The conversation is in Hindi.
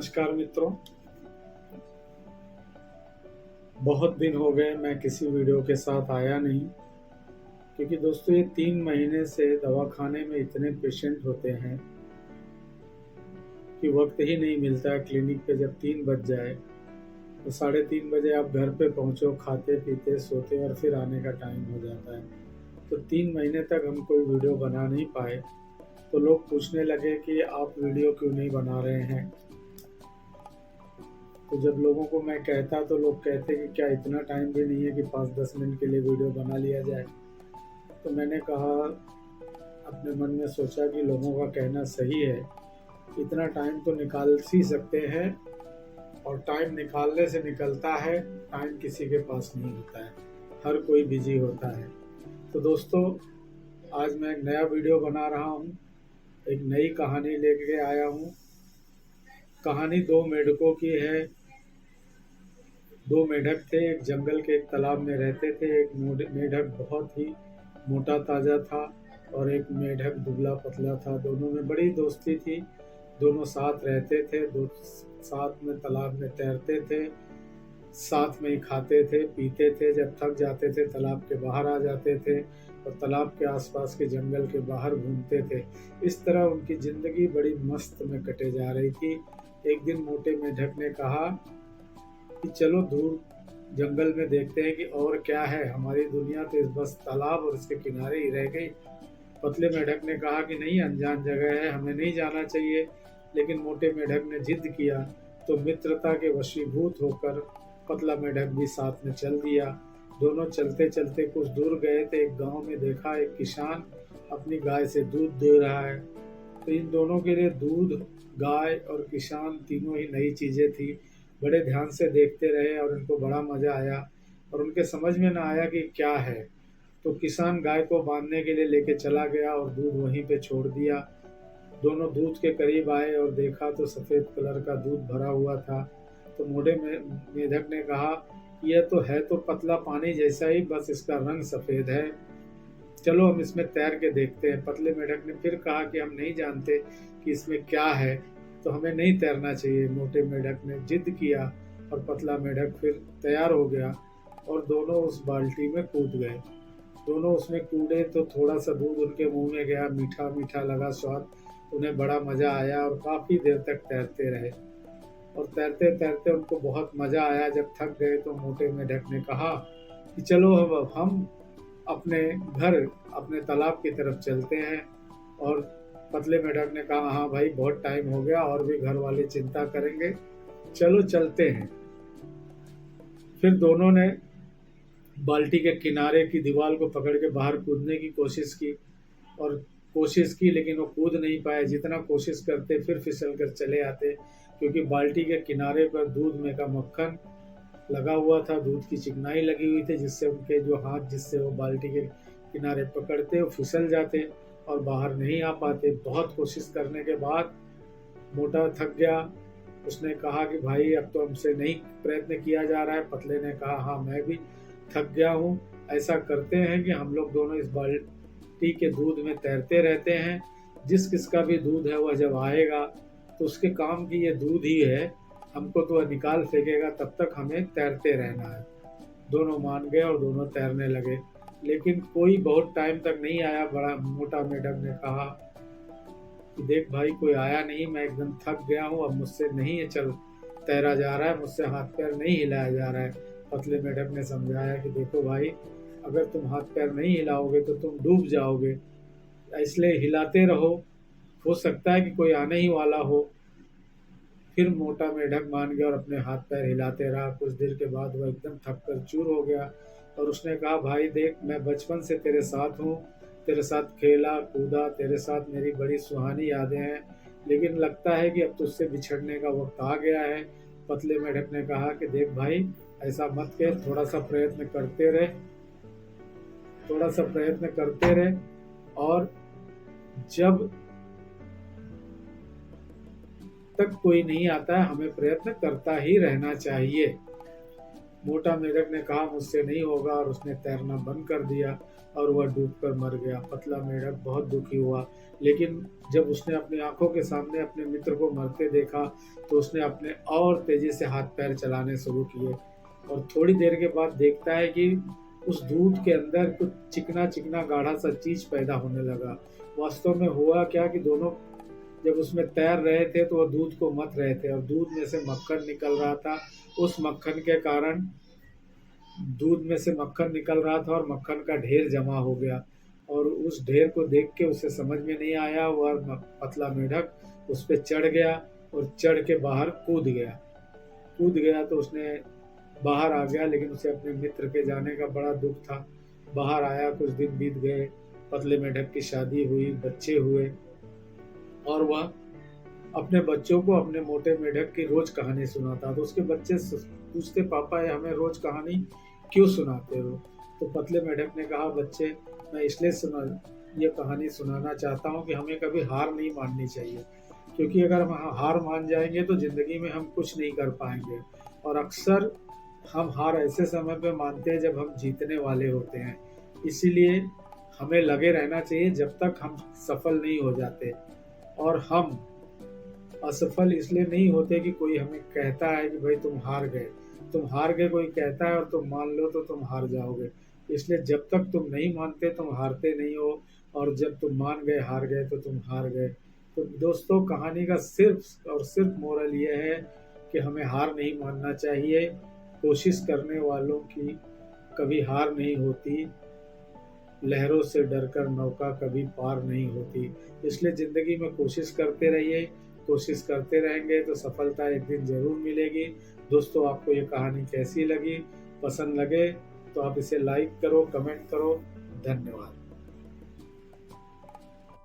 नमस्कार मित्रों। बहुत दिन हो गए मैं किसी वीडियो के साथ आया नहीं, क्योंकि दोस्तों ये 3 महीने से दवाखाने में इतने पेशेंट होते हैं कि वक्त ही नहीं मिलता। क्लिनिक पे जब 3 बज जाए तो 3:30 बजे आप घर पे पहुंचो, खाते पीते सोते और फिर आने का टाइम हो जाता है। तो 3 महीने तक हम कोई वीडियो बना नहीं पाए। तो लोग पूछने लगे कि आप वीडियो क्यों नहीं बना रहे हैं। तो जब लोगों को मैं कहता तो लोग कहते कि क्या इतना टाइम भी नहीं है कि 5-10 मिनट के लिए वीडियो बना लिया जाए। तो मैंने कहा, अपने मन में सोचा कि लोगों का कहना सही है, इतना टाइम तो निकाल ही सकते हैं और टाइम निकालने से निकलता है, टाइम किसी के पास नहीं होता है, हर कोई बिजी होता है। तो दोस्तों आज मैं एक नया वीडियो बना रहा हूँ, एक नई कहानी लेके आया हूँ। कहानी 2 मेढकों की है। 2 मेढक थे, एक जंगल के एक तालाब में रहते थे। एक मेढक बहुत ही मोटा ताजा था और एक मेढक दुबला पतला था। दोनों में बड़ी दोस्ती थी, दोनों साथ रहते थे, साथ में तालाब में तैरते थे, साथ में ही खाते थे पीते थे। जब थक जाते थे तालाब के बाहर आ जाते थे और तालाब के आसपास के जंगल के बाहर घूमते थे। इस तरह उनकी जिंदगी बड़ी मस्त में कटे जा रही थी। एक दिन मोटे मेढक ने कहा कि चलो दूर जंगल में देखते हैं कि और क्या है, हमारी दुनिया तो बस तालाब और इसके किनारे ही रह गई। पतले मेढक ने कहा कि नहीं, अनजान जगह है, हमें नहीं जाना चाहिए। लेकिन मोटे मेढक ने जिद किया तो मित्रता के वशीभूत होकर पतला मेढक भी साथ में चल दिया। दोनों चलते चलते कुछ दूर गए थे। एक गांव में देखा एक किसान अपनी गाय से दूध दे रहा है। तो इन दोनों के लिए दूध, गाय और किसान तीनों ही नई चीजें थी। बड़े ध्यान से देखते रहे और उनको बड़ा मजा आया और उनके समझ में ना आया कि क्या है। तो किसान गाय को बांधने के लिए लेके चला गया और दूध वहीं पे छोड़ दिया। दोनों दूध के करीब आए और देखा तो सफेद कलर का दूध भरा हुआ था। तो मोटे मेढक ने कहा, यह तो है तो पतला पानी जैसा ही, बस इसका रंग सफेद है, चलो हम इसमें तैर के देखते हैं। पतले मेढक ने फिर कहा कि हम नहीं जानते कि इसमें क्या है, तो हमें नहीं तैरना चाहिए। मोटे मेढक ने जिद किया और पतला मेढक फिर तैयार हो गया और दोनों उस बाल्टी में कूद गए। दोनों उसमें कूदे तो थोड़ा सा दूध उनके मुंह में गया, मीठा मीठा लगा स्वाद। उन्हें बड़ा मजा आया और काफी देर तक तैरते रहे और तैरते तैरते उनको बहुत मजा आया। जब थक गए तो मोटे मेढक ने कहा कि चलो अब हम अपने घर, अपने तालाब की तरफ चलते हैं। और पतले मेढक ने कहा, हाँ भाई बहुत टाइम हो गया और भी घर वाले चिंता करेंगे, चलो चलते हैं। फिर दोनों ने बाल्टी के किनारे की दीवार को पकड़ के बाहर कूदने की कोशिश की, लेकिन वो कूद नहीं पाए। जितना कोशिश करते फिर फिसल कर चले आते, क्योंकि बाल्टी के किनारे पर दूध में का मक्खन लगा हुआ था, दूध की चिकनाई लगी हुई थी, जिससे उनके जो हाथ जिससे वो बाल्टी के किनारे पकड़ते वो फिसल जाते और बाहर नहीं आ पाते। बहुत कोशिश करने के बाद मोटा थक गया। उसने कहा कि भाई अब तो हमसे नहीं प्रयत्न किया जा रहा है। पतले ने कहा, हाँ मैं भी थक गया हूँ, ऐसा करते हैं कि हम लोग दोनों इस बाल्टी के दूध में तैरते रहते हैं। जिस किसका भी दूध है वह जब आएगा तो उसके काम की ये दूध ही है, हमको तो वह निकाल फेंकेगा, तब तक हमें तैरते रहना है। दोनों मान गए और दोनों तैरने लगे, लेकिन कोई बहुत टाइम तक नहीं आया। बड़ा मोटा मेढक ने कहा कि देख भाई कोई आया नहीं, मैं एकदम थक गया हूँ, अब मुझसे नहीं है चल तैरा जा रहा है, मुझसे हाथ पैर नहीं हिलाया जा रहा है। पतले मेढक ने समझाया कि देखो भाई, अगर तुम हाथ पैर नहीं हिलाओगे तो तुम डूब जाओगे, इसलिए हिलाते रहो, हो सकता है कि कोई आने ही वाला हो। फिर मोटा मेढक मान गया और अपने हाथ पैर हिलाते रहा। कुछ देर के बाद वह एकदम थक कर चूर हो गया और उसने कहा, भाई देख, मैं बचपन से तेरे साथ हूँ, तेरे साथ खेला कूदा, तेरे साथ मेरी बड़ी सुहानी यादें हैं, लेकिन लगता है कि अब तुझसे बिछड़ने का वक्त आ गया है। पतले मेढक ने कहा कि देख भाई, ऐसा मत कर, थोड़ा सा प्रयत्न करते रहे, थोड़ा सा प्रयत्न करते रहे, और जब तक कोई नहीं आता है हमें प्रयत्न करता ही रहना चाहिए। मोटा मेढक ने कहा मुझसे नहीं होगा और उसने तैरना बंद कर दिया और वह डूबकर मर गया। पतला मेढक बहुत दुखी हुआ, लेकिन जब उसने अपनी आंखों के सामने अपने मित्र को मरते देखा तो उसने अपने और तेजी से हाथ पैर चलाने शुरू किए और थोड़ी देर के बाद देखता है कि उस दूध के अंदर कुछ चिकना चिकना गाढ़ा सा चीज पैदा होने लगा। वास्तव में हुआ क्या कि दोनों जब उसमें तैर रहे थे तो वह दूध को मथ रहे थे और दूध में से मक्खन निकल रहा था। उस मक्खन के कारण दूध में से मक्खन निकल रहा था और मक्खन का ढेर जमा हो गया और उस ढेर को देख के उसे समझ में नहीं आया। वह पतला मेढक उस पर चढ़ गया और चढ़ के बाहर कूद गया तो उसने बाहर आ गया, लेकिन उसे अपने मित्र के जाने का बड़ा दुख था। बाहर आया, कुछ दिन बीत गए, पतले मेढक की शादी हुई, बच्चे हुए और वह अपने बच्चों को अपने मोटे मेढक की रोज कहानी सुनाता। तो उसके बच्चे पूछते, पापा ये हमें रोज कहानी क्यों सुनाते हो? तो पतले मेढक ने कहा, बच्चे मैं इसलिए ये कहानी सुनाना चाहता हूँ कि हमें कभी हार नहीं माननी चाहिए, क्योंकि अगर हम हार मान जाएंगे तो जिंदगी में हम कुछ नहीं कर पाएंगे। और अक्सर हम हार ऐसे समय पे मानते हैं जब हम जीतने वाले होते हैं। इसीलिए हमें लगे रहना चाहिए जब तक हम सफल नहीं हो जाते। और हम असफल इसलिए नहीं होते कि कोई हमें कहता है कि भाई तुम हार गए कोई कहता है और तुम मान लो तो तुम हार जाओगे। इसलिए जब तक तुम नहीं मानते तुम हारते नहीं हो, और जब तुम मान गए हार गए तो तुम हार गए। तो दोस्तों, कहानी का सिर्फ और सिर्फ मोरल ये है कि हमें हार नहीं मानना चाहिए। कोशिश करने वालों की कभी हार नहीं होती। लहरों से डरकर नौका कभी पार नहीं होती। इसलिए ज़िंदगी में कोशिश करते रहिए। कोशिश करते रहेंगे तो सफलता एक दिन ज़रूर मिलेगी। दोस्तों, आपको ये कहानी कैसी लगी? पसंद लगे तो आप इसे लाइक करो, कमेंट करो। धन्यवाद।